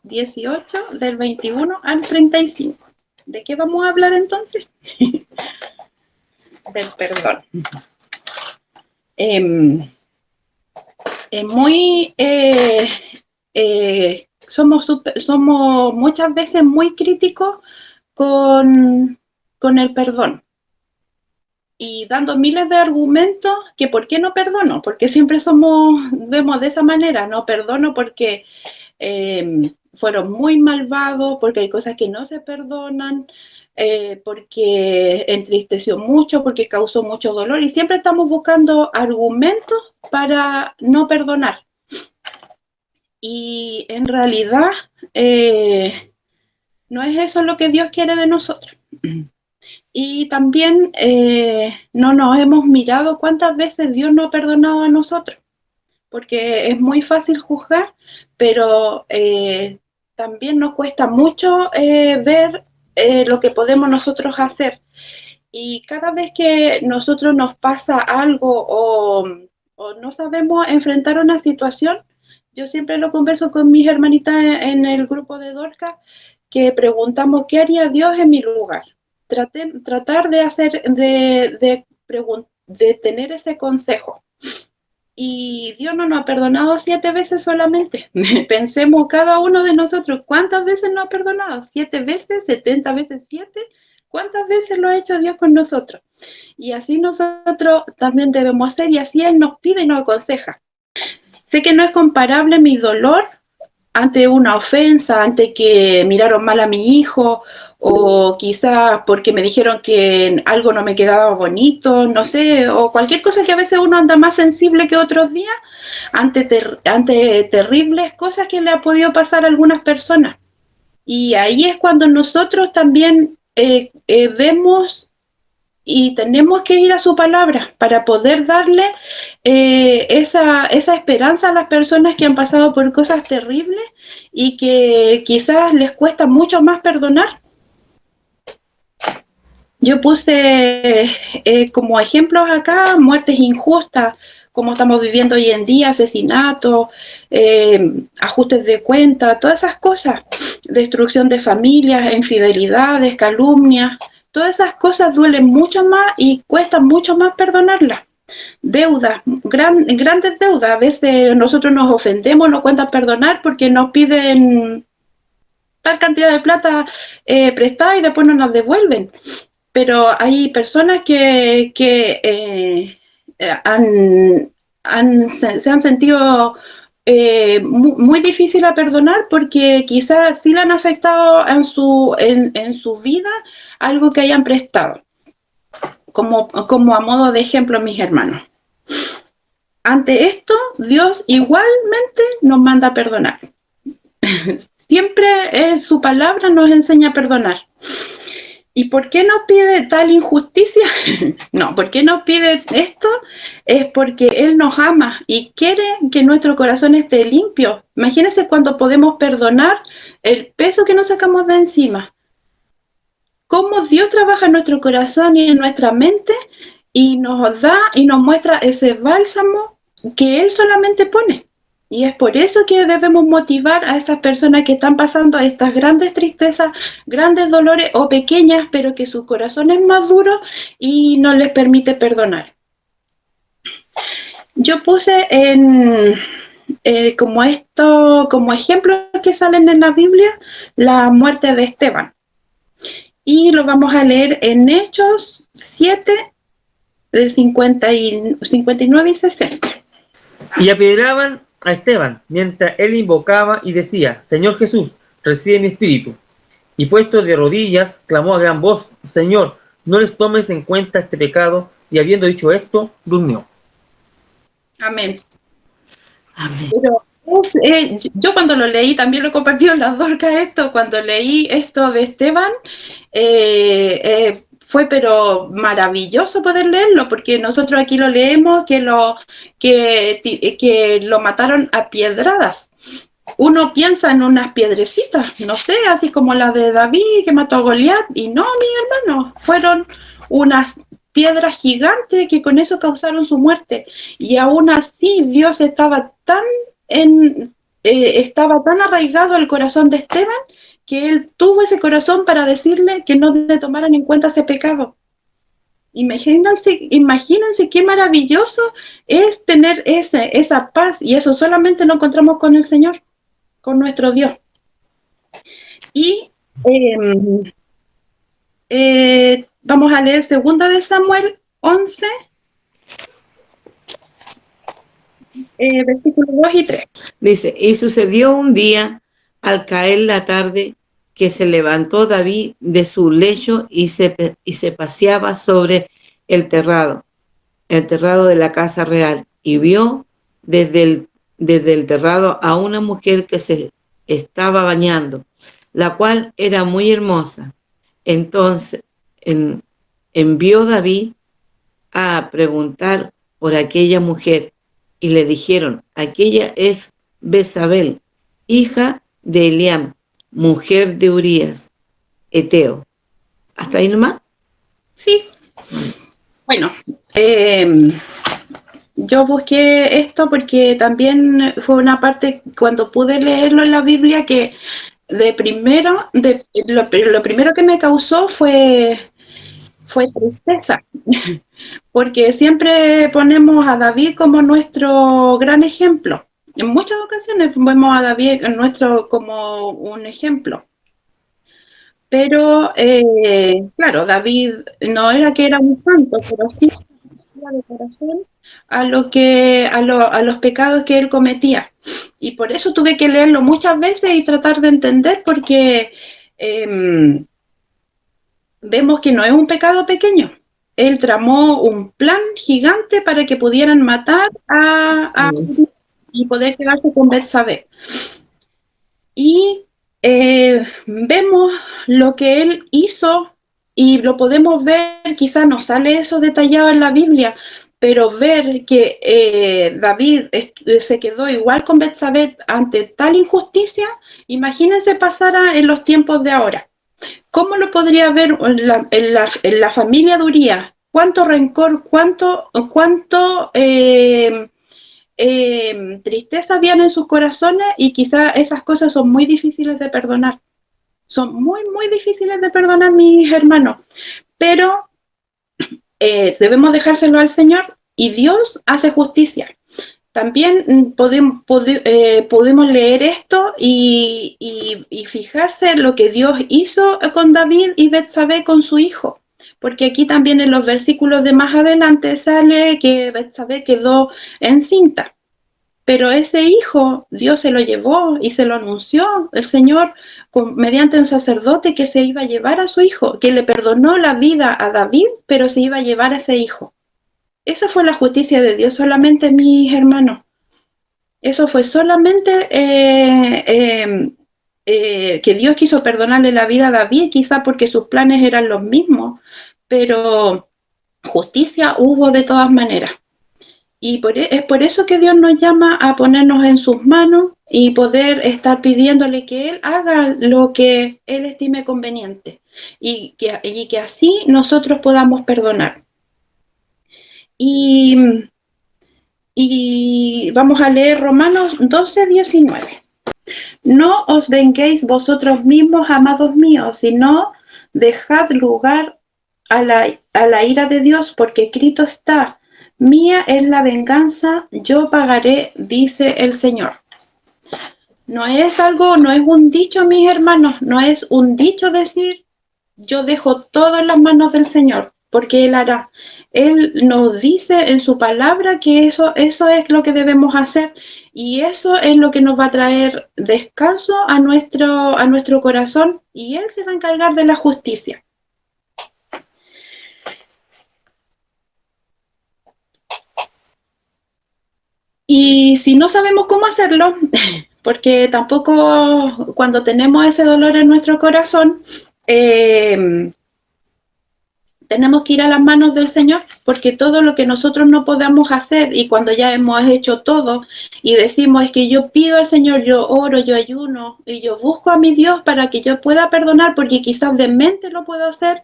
18, del 21 al 35. ¿De qué vamos a hablar entonces? Del perdón. Somos muchas veces muy críticos con el perdón y dando miles de argumentos que por qué no perdono, porque siempre vemos de esa manera, no perdono porque fueron muy malvados, porque hay cosas que no se perdonan, porque entristeció mucho, porque causó mucho dolor, y siempre estamos buscando argumentos para no perdonar. Y en realidad no es eso lo que Dios quiere de nosotros. Y también no nos hemos mirado cuántas veces Dios nos ha perdonado a nosotros, porque es muy fácil juzgar, pero también nos cuesta mucho ver lo que podemos nosotros hacer. Y cada vez que nosotros nos pasa algo o no sabemos enfrentar una situación, yo siempre lo converso con mis hermanitas en el grupo de Dorca, que preguntamos, ¿qué haría Dios en mi lugar? Tratar de hacer, de tener ese consejo. Y Dios no nos ha perdonado 7 veces solamente. Pensemos cada uno de nosotros, ¿cuántas veces nos ha perdonado? 7 veces, 70 veces 7. ¿Cuántas veces lo ha hecho Dios con nosotros? Y así nosotros también debemos hacer, y así Él nos pide y nos aconseja. Sé que no es comparable mi dolor ante una ofensa, ante que miraron mal a mi hijo, o quizás porque me dijeron que algo no me quedaba bonito, no sé, o cualquier cosa que a veces uno anda más sensible que otros días, ante terribles cosas que le ha podido pasar a algunas personas. Y ahí es cuando nosotros también vemos y tenemos que ir a su palabra para poder darle esa esperanza a las personas que han pasado por cosas terribles y que quizás les cuesta mucho más perdonar. Yo puse como ejemplos acá muertes injustas, como estamos viviendo hoy en día, asesinatos, ajustes de cuenta, todas esas cosas, destrucción de familias, infidelidades, calumnias. Todas esas cosas duelen mucho más y cuesta mucho más perdonarlas. Deudas, grandes deudas. A veces nosotros nos ofendemos, nos cuentan perdonar porque nos piden tal cantidad de plata prestada y después no nos devuelven. Pero hay personas que se han sentido muy difícil a perdonar porque quizás sí le han afectado en su vida algo que hayan prestado. Como a modo de ejemplo, mis hermanos. Ante esto, Dios igualmente nos manda a perdonar. Siempre su palabra nos enseña a perdonar. ¿Y por qué nos pide tal injusticia? No, ¿por qué nos pide esto? Es porque Él nos ama y quiere que nuestro corazón esté limpio. Imagínense cuando podemos perdonar el peso que nos sacamos de encima. Cómo Dios trabaja en nuestro corazón y en nuestra mente y nos da y nos muestra ese bálsamo que Él solamente pone. Y es por eso que debemos motivar a esas personas que están pasando estas grandes tristezas, grandes dolores o pequeñas, pero que su corazón es más duro y no les permite perdonar. Yo puse como ejemplos que salen en la Biblia, la muerte de Esteban. Y lo vamos a leer en Hechos 7, del 59 y 60. Y apedreaban a Esteban, mientras él invocaba y decía: Señor Jesús, recibe mi espíritu. Y puesto de rodillas, clamó a gran voz: Señor, no les tomes en cuenta este pecado. Y habiendo dicho esto, durmió. Amén. Amén. Pero yo cuando lo leí, también lo he compartido en las Dorcas cuando leí esto de Esteban, fue pero maravilloso poder leerlo, porque nosotros aquí lo leemos que lo mataron a piedradas. Uno piensa en unas piedrecitas, no sé, así como la de David que mató a Goliat, y no, mi hermano, fueron unas piedras gigantes que con eso causaron su muerte. Y aún así Dios estaba tan estaba tan arraigado al corazón de Esteban que él tuvo ese corazón para decirle que no le tomaran en cuenta ese pecado. Imagínense qué maravilloso es tener esa paz, y eso solamente lo encontramos con el Señor, con nuestro Dios. Y vamos a leer 2 de Samuel 11, versículos 2 y 3. Dice, y sucedió un día, al caer la tarde, que se levantó David de su lecho y se paseaba sobre el terrado de la casa real, y vio desde el terrado a una mujer que se estaba bañando, la cual era muy hermosa. Entonces envió David a preguntar por aquella mujer, y le dijeron, aquella es Betsabé, hija de Eliam, mujer de Urías, Eteo. ¿Hasta ahí nomás? Sí. Bueno, yo busqué esto porque también fue una parte, cuando pude leerlo en la Biblia, que lo primero que me causó fue tristeza, porque siempre ponemos a David como nuestro gran ejemplo. En muchas ocasiones vemos a David como un ejemplo. Pero, claro, David no era que era un santo, pero sí de corazón a los pecados que él cometía. Y por eso tuve que leerlo muchas veces y tratar de entender, porque vemos que no es un pecado pequeño. Él tramó un plan gigante para que pudieran matar y poder quedarse con Betsabé. Y vemos lo que él hizo y lo podemos ver, quizás no sale eso detallado en la Biblia, pero ver que David se quedó igual con Betsabé ante tal injusticia, imagínense pasara en los tiempos de ahora. ¿Cómo lo podría ver en la familia de Urías? ¿Cuánto rencor, cuánto tristeza habían en sus corazones? Y quizás esas cosas son muy difíciles de perdonar. Son muy, muy difíciles de perdonar, mis hermanos. Pero debemos dejárselo al Señor, y Dios hace justicia. También pudimos leer esto y fijarse en lo que Dios hizo con David y Betsabé con su hijo. Porque aquí también en los versículos de más adelante sale que Betsabé quedó encinta. Pero ese hijo Dios se lo llevó y se lo anunció el Señor mediante un sacerdote, que se iba a llevar a su hijo, que le perdonó la vida a David, pero se iba a llevar a ese hijo. Esa fue la justicia de Dios solamente, mis hermanos. Eso fue solamente que Dios quiso perdonarle la vida a David, quizá porque sus planes eran los mismos, pero justicia hubo de todas maneras. Y es por eso que Dios nos llama a ponernos en sus manos y poder estar pidiéndole que Él haga lo que Él estime conveniente, y que así nosotros podamos perdonar. Y vamos a leer Romanos 12:19. No os venguéis vosotros mismos, amados míos, sino dejad lugar a la ira de Dios, porque escrito está: mía es la venganza, yo pagaré, dice el Señor. No es un dicho, mis hermanos, no es un dicho decir yo dejo todo en las manos del Señor, porque Él hará. Él nos dice en su palabra que eso es lo que debemos hacer, y eso es lo que nos va a traer descanso a nuestro corazón, y Él se va a encargar de la justicia. Y si no sabemos cómo hacerlo, porque tampoco cuando tenemos ese dolor en nuestro corazón, tenemos que ir a las manos del Señor, porque todo lo que nosotros no podamos hacer, y cuando ya hemos hecho todo y decimos es que yo pido al Señor, yo oro, yo ayuno y yo busco a mi Dios para que yo pueda perdonar, porque quizás de mente lo puedo hacer,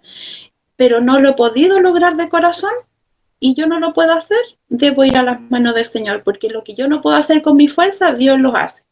pero no lo he podido lograr de corazón y yo no lo puedo hacer, debo ir a las manos del Señor, porque lo que yo no puedo hacer con mi fuerza, Dios lo hace.